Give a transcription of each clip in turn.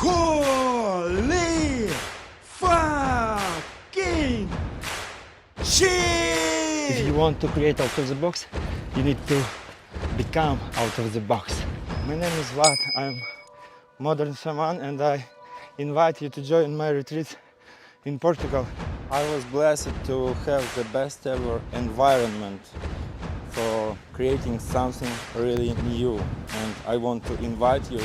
Holy fucking shit! If you want to create out of the box, you need to become out of the box. My name is Vlad, I'm modern shaman, and I invite you to join my retreat in Portugal. I was blessed to have the best ever environment for creating something really new, and I want to invite you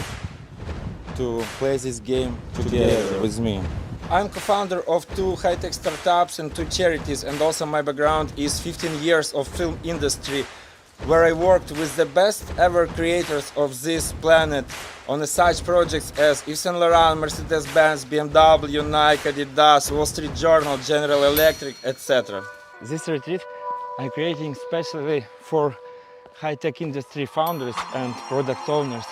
to play this game together with me. I'm co-founder of 2 high-tech startups and 2 charities, and also my background is 15 years of film industry, where I worked with the best ever creators of this planet on such projects as Yves Saint Laurent, Mercedes-Benz, BMW, Nike, Adidas, Wall Street Journal, General Electric, etc. This retreat I'm creating especially for high-tech industry founders and product owners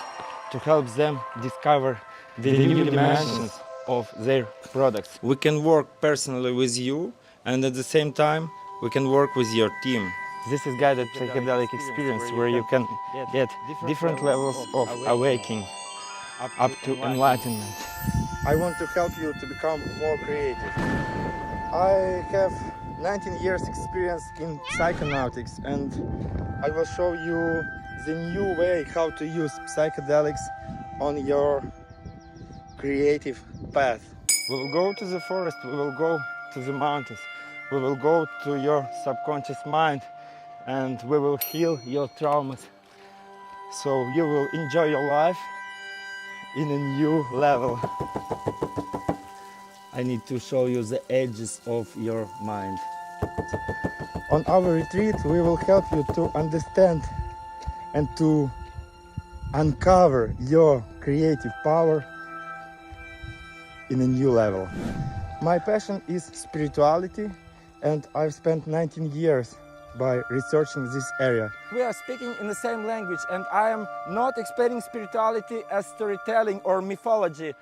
to help them discover the new dimensions of their products. We can work personally with you, and at the same time we can work with your team. This is guided psychedelic experience where you can get different levels of awakening up to enlightenment. I want to help you to become more creative. I have 19 years experience in psychonautics, and I will show you the new way how to use psychedelics on your creative path. We will go to the forest, we will go to the mountains, we will go to your subconscious mind, and we will heal your traumas. So you will enjoy your life in a new level. I need to show you the edges of your mind. On our retreat, we will help you to understand and to uncover your creative power in a new level. My passion is spirituality, and I've spent 19 years by researching this area. We are speaking in the same language, and I am not explaining spirituality as storytelling or mythology.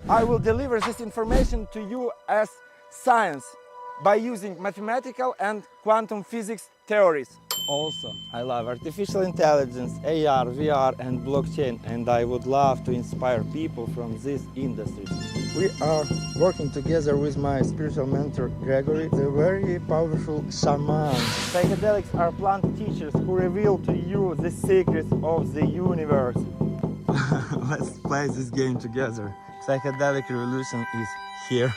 I will deliver this information to you as science by using mathematical and quantum physics theories. Also, I love artificial intelligence, AR, VR and blockchain, and I would love to inspire people from these industries. We are working together with my spiritual mentor Gregory, the very powerful shaman. Psychedelics are plant teachers who reveal to you the secrets of the universe. Let's play this game together. Psychedelic revolution is here.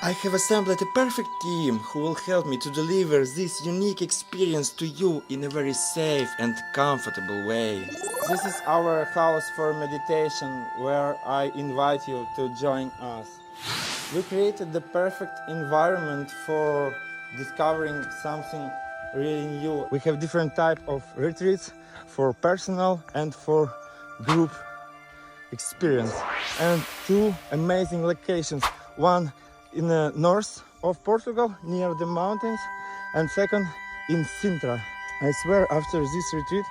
I have assembled a perfect team who will help me to deliver this unique experience to you in a very safe and comfortable way. This is our house for meditation, where I invite you to join us. We created the perfect environment for discovering something really new. We have different types of retreats for personal and for group experience, and 2 amazing locations, one in the north of Portugal near the mountains, and second in Sintra. I swear after this retreat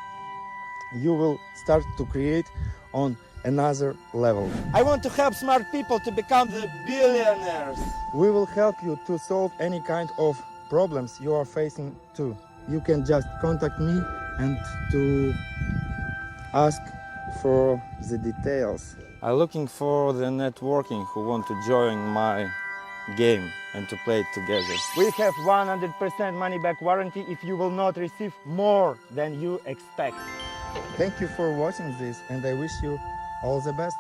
you will start to create on another level. I want to help smart people to become the billionaires. We will help you to solve any kind of problems you are facing too. You can just contact me and to ask for the details. I'm looking for the networking who want to join my game and to play it together. We have 100% money back warranty if you will not receive more than you expect. Thank you for watching this, and I wish you all the best.